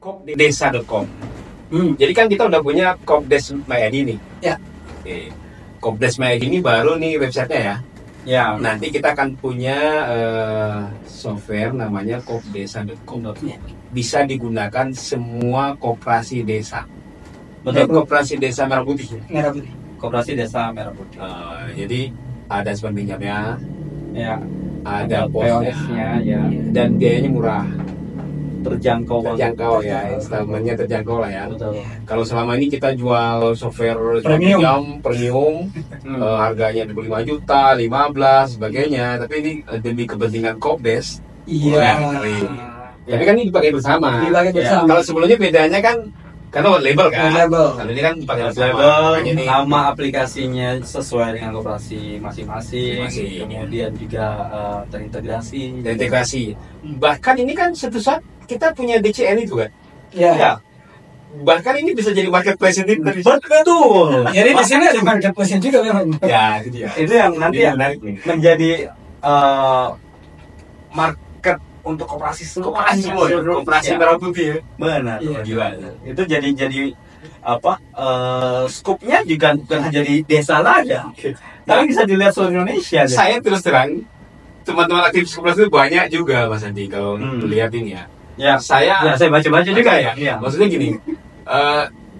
kopdesa.com. Jadi kan kita udah punya Kopdes My ID nih. Ya. Oke. Kopdes My ID ini baru nih websitenya ya. Ya. Nanti kita akan punya software namanya kopdesa.com. Bisa digunakan semua koperasi desa. Betul. Koperasi desa Merah Putih. Merah Putih. Koperasi Desa Merah Putih. Jadi ada simpan pinjamnya, Ya. ada posnya, POS-nya ya. dan biayanya murah. Terjangkau Ya, installmentnya terjangkau lah ya. Betul. Kalau selama ini kita jual software premium, harganya 25 juta, 15 sebagainya, tapi ini demi kepentingan Kopdes. Iya. Tapi kan ini dipakai bersama. Bersama. Kalau sebelumnya bedanya kan karena white label kan. Label. Kalau ini kan pakai Label, ini nama aplikasinya sesuai dengan koperasi masing-masing. Kemudian juga terintegrasi. Bahkan ini kan suatu saat kita punya DCN itu kan. Ya. Bahkan ini bisa jadi marketplace sendiri. Betul. Jadi di sini ada marketplace juga memang. Ya, itu dia. Itu yang nanti yang menarik nih. menjadi market untuk koperasi semua. Koperasi Ya. Merah Putih ya. Benar. Iya. Gila. Itu jadi apa? Skupnya juga bukan hanya di desa saja, tapi bisa dilihat seluruh Indonesia. Saya terus terang teman-teman aktivis koperasi itu banyak juga Mas Andi kalau lihat ini ya. Ya, Saya baca-baca juga ya. Maksudnya gini,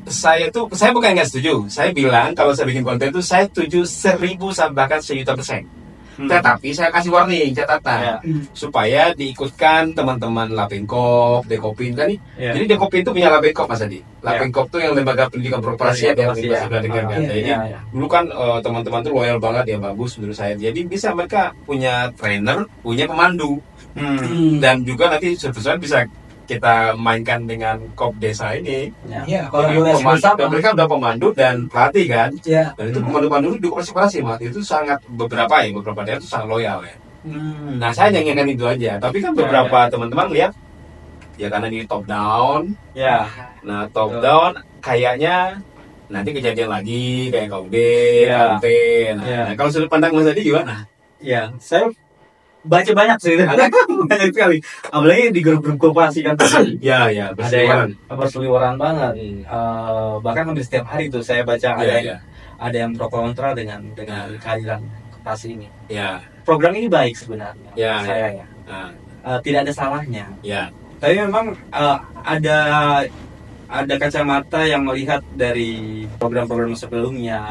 saya bukan nggak setuju. Saya bilang kalau saya bikin konten itu saya setuju 1000 sampai bahkan 1.000%. Tetapi saya kasih warning, catatan supaya diikutkan teman-teman Lapenkop, Dekopin kan nih. Jadi Dekopin itu punya Lapenkop Mas Adi. Lapenkop itu yang lembaga pendidikan beroperasi yang kita sudah dengar kan. Jadi dulu kan teman-teman tuh loyal banget ya, bagus menurut saya. Jadi bisa mereka punya trainer, punya pemandu. Dan juga nanti suatu saat bisa kita mainkan dengan Kopdesa ini. Ya, kalau mereka udah pemandu dan pelatih kan. Ya. Dan itu pemandu-pemandu di koperasi Mas. Itu sangat beberapa daerah itu sangat loyal ya. Nah, saya nyanyikan itu aja. Tapi kan beberapa teman-teman lihat ya karena ini top down. Ya. Nah, top down kayaknya nanti kejadian lagi kayak KUD, KUT. Nah, kalau sudut pandang Mas Adi gimana? Ya, saya baca banyak sih, banyak sekali. Apalagi di grup-grup koperasi kan. Ya, ada yang berseliweran banget. Bahkan hampir setiap hari tuh saya baca ada yang pro kontra dengan kehadiran koperasi ini. Ya. Program ini baik sebenarnya. Saya tidak ada salahnya. Ya. Tapi memang ada kacamata yang melihat dari program-program sebelumnya.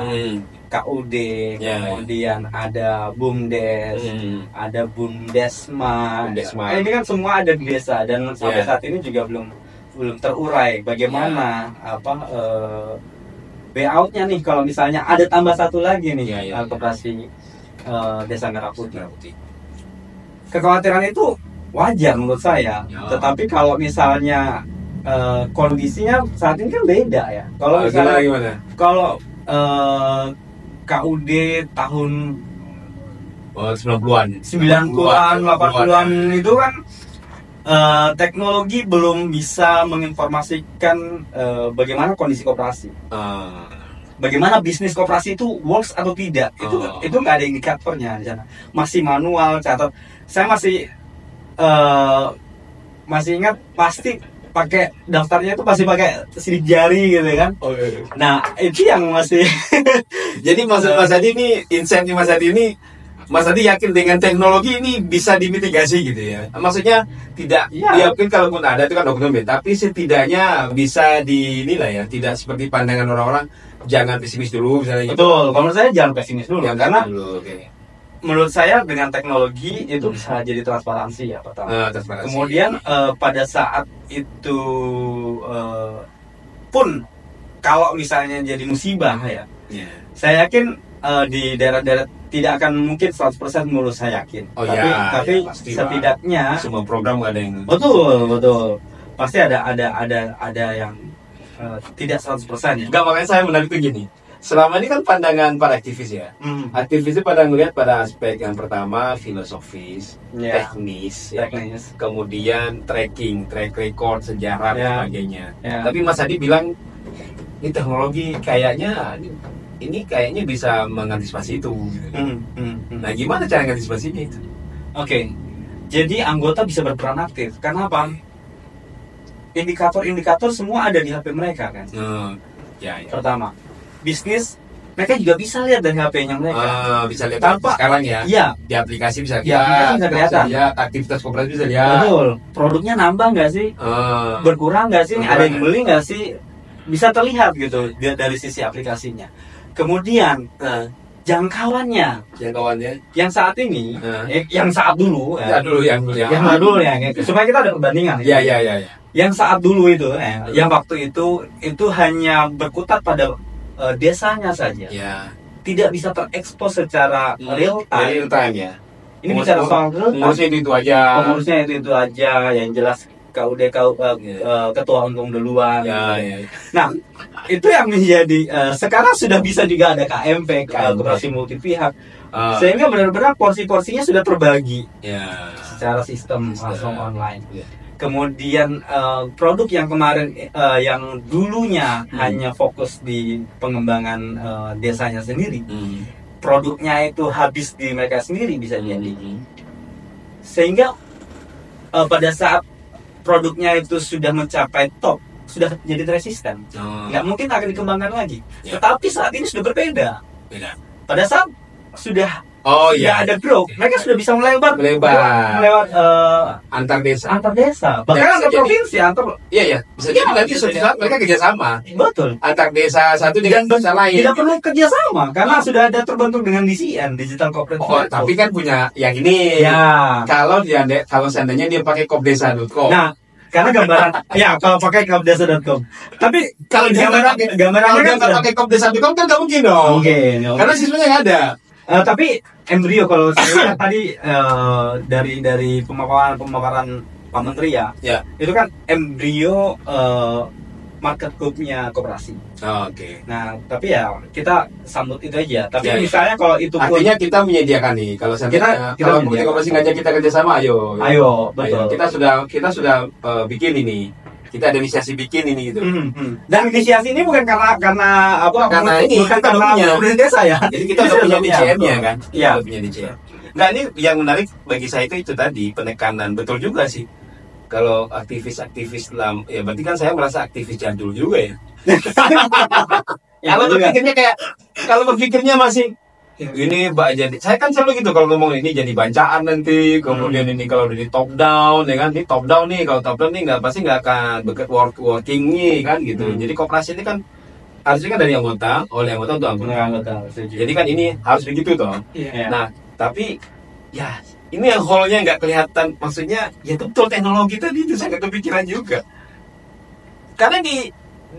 KUD, kemudian ada BUMDes, ada BUMDesma. Ini kan semua ada di desa dan sampai saat ini juga belum terurai bagaimana layoutnya nih kalau misalnya ada tambah satu lagi nih koperasi Desa Merah Putih. Kekhawatiran itu wajar menurut saya, tetapi kalau misalnya kondisinya saat ini kan beda ya. Kalau misalnya gimana? Kalau KUD tahun 90-an, 80-an itu kan teknologi belum bisa menginformasikan bagaimana kondisi koperasi. Bagaimana bisnis koperasi itu works atau tidak. Itu nggak ada indikatornya di sana. Masih manual, catat. Saya masih ingat pasti pakai daftarnya itu pasti pakai sidik jari gitu kan. Nah, itu yang masih jadi maksud Mas Adi ini, insentif Mas Adi ini, Mas Adi yakin dengan teknologi ini bisa dimitigasi gitu ya. Maksudnya tidak yakin kalaupun ada itu kan oknum, tapi setidaknya bisa dinilai ya, tidak seperti pandangan orang-orang jangan pesimis dulu misalnya. Betul, kalau menurut saya jangan pesimis dulu karena menurut saya dengan teknologi itu bisa jadi transparansi ya pertama. Kemudian pada saat itu pun kalau misalnya jadi musibah ya, saya yakin di daerah-daerah tidak akan mungkin 100% menurut saya yakin. Tapi setidaknya semua program ada yang betul pasti ada yang tidak 100% ya. Enggak, makanya saya menarik begini. Selama ini kan pandangan para aktivis ya. Aktivis itu pada melihat pada aspek yang pertama filosofis, teknis, kemudian track record, sejarah dan sebagainya. Tapi Mas Adi bilang ini teknologi kayaknya bisa mengantisipasi itu. Nah, gimana cara mengantisipasinya itu? Jadi anggota bisa berperan aktif. Karena apa? indikator-indikator semua ada di HP mereka kan. Ya. Pertama, bisnis mereka juga bisa lihat dari HP-nya mereka. Bisa lihat tanpa sekarang ya. Iya. Di aplikasi bisa lihat. Aplikasi bisa kelihatan. Ya, aktivitas koperasi bisa lihat. Betul. Produknya nambah nggak sih? Berkurang nggak sih? Ada yang beli nggak sih? Bisa terlihat gitu dari sisi aplikasinya. Kemudian jangkauannya yang saat ini, yang saat dulu, yang dulu ya, supaya kita ada perbandingan. Ya. Yang saat dulu itu, yang waktu itu hanya berkutat pada desanya saja. Ya. Tidak bisa terekspos secara real time ya. Ini bicara soal real time. Pengurusnya itu aja, yang jelas KUD ketua umum duluan. Ya. Nah, itu yang menjadi sekarang sudah bisa juga ada KMP, koperasi multi pihak. Sehingga benar-benar porsi-porsinya sudah terbagi. Secara sistem langsung online. Kemudian produk yang kemarin yang dulunya hanya fokus di pengembangan desanya sendiri. Produknya itu habis di mereka sendiri bisa jadi. Sehingga pada saat produknya itu sudah mencapai top, sudah jadi resisten, nggak mungkin akan dikembangkan lagi. Tetapi saat ini sudah berbeda. Pada saat sudah ada growth, mereka sudah bisa melebar melewat antar desa, bahkan antar provinsi, bisa jadi nanti suatu saat mereka kerjasama. Betul. Antar desa satu dengan desa lain. Tidak perlu kerjasama karena sudah ada terbentuk dengan DCN, Digital Corporate. Tapi kan punya yang ini. Ya. Kalau seandainya dia pakai kopdesa.com. Nah, karena gambaran kalau pakai kopdesa.com. Tapi kalau gambarannya kan pakai kopdesa.com kan nggak mungkin dong. Karena siswanya nggak ada. Tapi embrio kalau saya lihat tadi dari pemaparan Pak Menteri itu kan embrio market group-nya koperasi. Nah, tapi kita sambut itu aja. Tapi misalnya kalau itu pun artinya kita menyediakan nih, kalau kalau koperasi ngajak kita kerjasama, ayo, betul. Kita sudah bikin ini. Kita ada inisiasi bikin ini gitu. Dan inisiasi ini bukan karena karena desa ya. Jadi kita udah punya DCM-nya kan. Iya. Punya DCM. Nah, ini yang menarik bagi saya itu tadi penekanan, betul juga sih. Kalau aktivis Islam, ya berarti kan saya merasa aktivis jadul juga ya. Kalau berpikirnya masih ini jadi, saya kan selalu gitu kalau ngomong ini jadi bancaan nanti, kemudian ini kalau di top down ya kan, ini top down nih, kalau top down nih pasti nggak akan working nih kan gitu. Jadi koperasi ini kan harusnya kan dari anggota, oleh anggota untuk anggota. Jadi kan ini harus begitu toh. Nah, tapi ini yang hole-nya nggak kelihatan, maksudnya betul teknologi tadi itu saya nggak kepikiran juga. Karena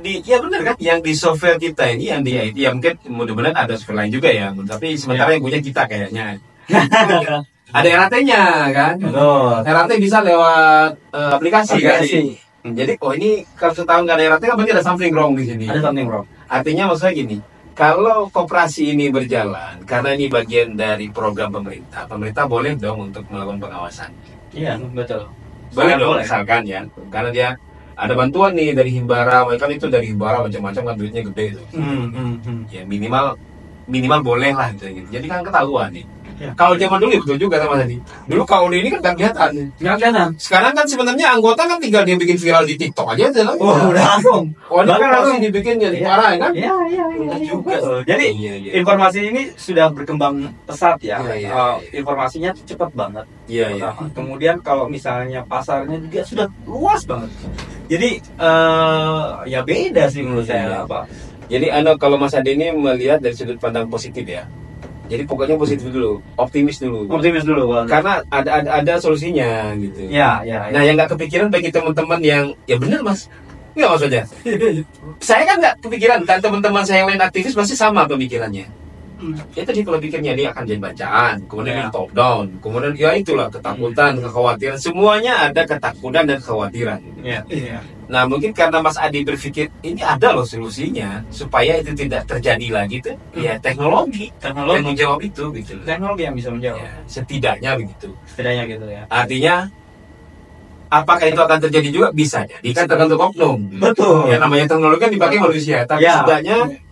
ya benar kan, yang di software kita ini, yang di IT, mungkin mudah-mudahan ada software lain juga ya, tapi sementara yang punya kita kayaknya ada RAT-nya kan. RAT bisa lewat aplikasi. Jadi ini kalau setahun nggak ada RAT kan berarti ada something wrong di sini. Ada something wrong. Artinya maksudnya gini, kalau koperasi ini berjalan, karena ini bagian dari program pemerintah boleh dong untuk melakukan pengawasan. Iya, betul. Boleh dong, misalkan ya, karena dia ada bantuan nih dari Himbara, kan itu dari Himbara macam-macam kan duitnya gede tuh. Ya minimal boleh lah gitu. Jadi kan ketahuan nih. Kalau zaman dulu betul juga sama tadi. Dulu KUD ini kan nggak kelihatan. Sekarang kan sebenarnya anggota kan tinggal dia bikin viral di TikTok aja lah. Udah langsung. Bahkan langsung dibikin jadi parah kan? Iya. Juga. Jadi informasi ini sudah berkembang pesat ya. Informasinya cepat banget. Iya. Kemudian kalau misalnya pasarnya juga sudah luas banget. Jadi beda sih menurut saya apa. Jadi kalau Mas Ade ini melihat dari sudut pandang positif ya. Jadi pokoknya positif dulu, optimis dulu. Bang. Karena ada solusinya gitu. Ya. Nah, yang nggak kepikiran bagi teman-teman yang benar Mas. Nggak maksudnya. Saya kan nggak kepikiran, dan teman-teman saya yang lain aktivis pasti sama pemikirannya. Ya tadi kalau pikirnya dia akan jadi bacaan, kemudian top down, kemudian itulah ketakutan, kekhawatiran, semuanya ada ketakutan dan kekhawatiran. Nah mungkin karena Mas Adi berpikir ini ada loh solusinya supaya itu tidak terjadi lagi tuh, teknologi yang menjawab itu gitu. Teknologi yang bisa menjawab. Setidaknya begitu. Setidaknya gitu ya. Artinya apakah itu akan terjadi juga? Bisa jadi kan tergantung oknum. Betul. Ya namanya teknologi kan dipakai manusia, tapi setidaknya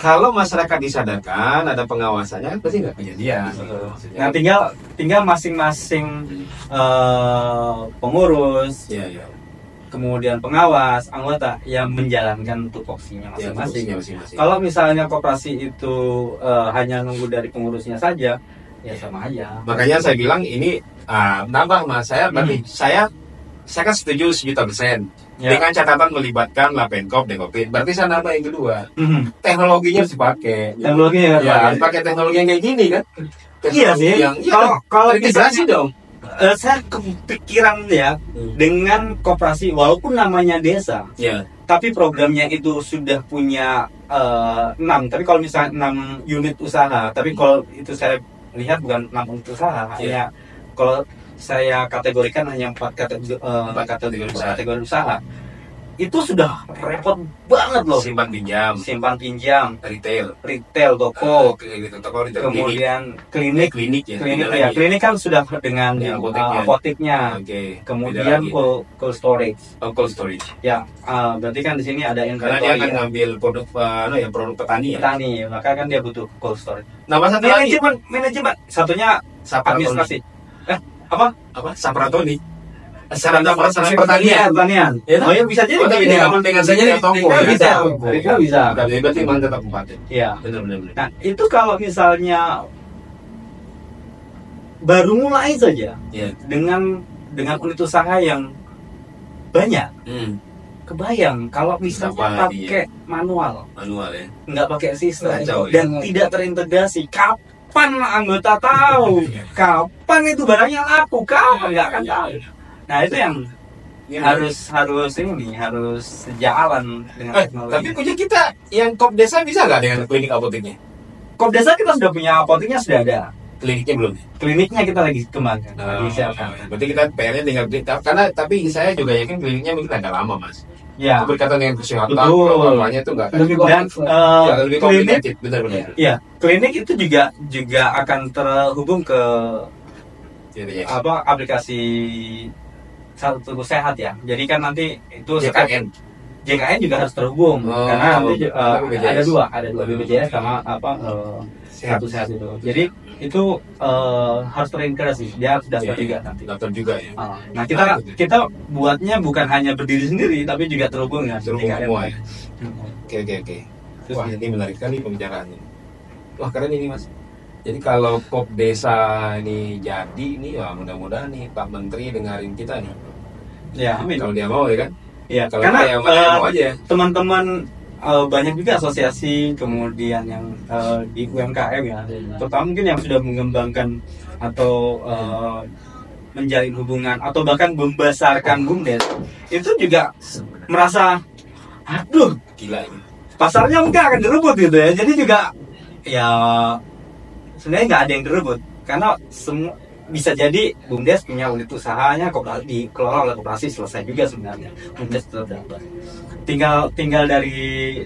kalau masyarakat disadarkan, ada pengawasannya, pasti nggak kejadian. Nah, tinggal masing-masing pengurus, kemudian pengawas, anggota yang menjalankan tupoksinya masing-masing. Kalau misalnya koperasi itu hanya nunggu dari pengurusnya saja, ya sama aja. Makanya saya bilang ini nambah mas, saya berarti saya kan setuju 1.000.000%. Dengan catatan melibatkan Lapenkop, Dekopin. Berarti saya nambah yang kedua. Teknologinya harus dipakai. Teknologinya harus pakai teknologi yang kayak gini kan. Iya sih. Kalau integrasi dong. Saya kepikiran ya dengan koperasi walaupun namanya desa. Tapi programnya itu sudah punya 6. Tapi kalau misalnya 6 unit usaha, tapi kalau itu saya lihat bukan 6 unit usaha, hanya kalau saya kategorikan hanya 4 kategori usaha. Itu sudah repot banget loh. Simpan pinjam, retail, toko, kemudian klinik ya. Klinik kan sudah dengan apoteknya. Kemudian cold storage. Ya, berarti kan di sini ada karena dia akan ngambil produk petani. Maka kan dia butuh cold storage. Nama satu lagi manajemen. Satunya administrasi. Apa? Sapratoni. Sarana pertanian. Oh ya bisa jadi. Dengan saja toko. Bisa. Berarti mana tetap 4. Iya. Benar. Nah itu kalau misalnya baru mulai saja, dengan unit usaha yang banyak. Kebayang kalau misalnya pakai manual ya. Nggak pakai sistem dan tidak terintegrasi. Kapan anggota tahu? Kapan itu barangnya laku? Kapan nggak akan tahu. Nah itu yang harus sejalan dengan teknologi. Tapi punya kita yang Kop Desa bisa nggak dengan klinik apoteknya? Kop Desa kita sudah punya apoteknya, sudah ada. Kliniknya belum? Kliniknya kita lagi kembangkan, Berarti kita PR-nya tinggal karena tapi saya juga yakin kliniknya mungkin agak lama mas. Ya. Berkaitan dengan kesehatan, programnya itu nggak lebih komplikated, benar-benar. Iya, klinik itu juga akan terhubung ke aplikasi Satu Sehat ya. Jadi kan nanti itu JKN juga harus terhubung karena nanti ada dua BPJS sama Satu Sehat itu. Jadi itu harus terintegrasi. Dia harus daftar juga nanti. Daftar juga ya. Nah kita buatnya bukan hanya berdiri sendiri tapi juga terhubung ya. Semua ya. Oke. Wah ini menarik sekali pembicaraannya. Wah keren ini mas. Jadi kalau Kop Desa ini jadi nih, ya mudah-mudahan nih Pak Menteri dengerin kita nih. Ya, amin. Kalau dia mau ya kan? Ya, kalau karena mau aja. Teman-teman banyak juga asosiasi kemudian yang di UMKM ya, terutama mungkin yang sudah mengembangkan atau menjalin hubungan atau bahkan membesarkan BUMDes, itu juga merasa, aduh, gila ini. Pasarnya mungkin akan direbut gitu ya. Jadi juga ya sebenarnya nggak ada yang direbut karena semua bisa jadi BUMDes punya unit usahanya dikelola oleh koperasi, selesai juga sebenarnya. BUMDes tetap dapat. Tinggal dari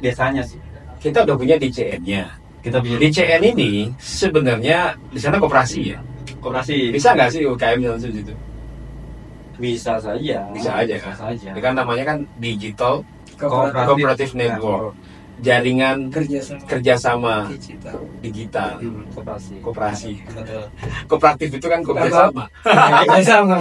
desanya sih. Kita udah punya DCN-nya. DCN ini sebenarnya di sana koperasi ya. Koperasi. Bisa nggak sih UKM langsung situ? Bisa saja. Bisa aja kan. Ini kan namanya kan Digital Cooperative Network. Jaringan kerjasama digital. Koperasi. Kooperatif itu kan koperasi sama.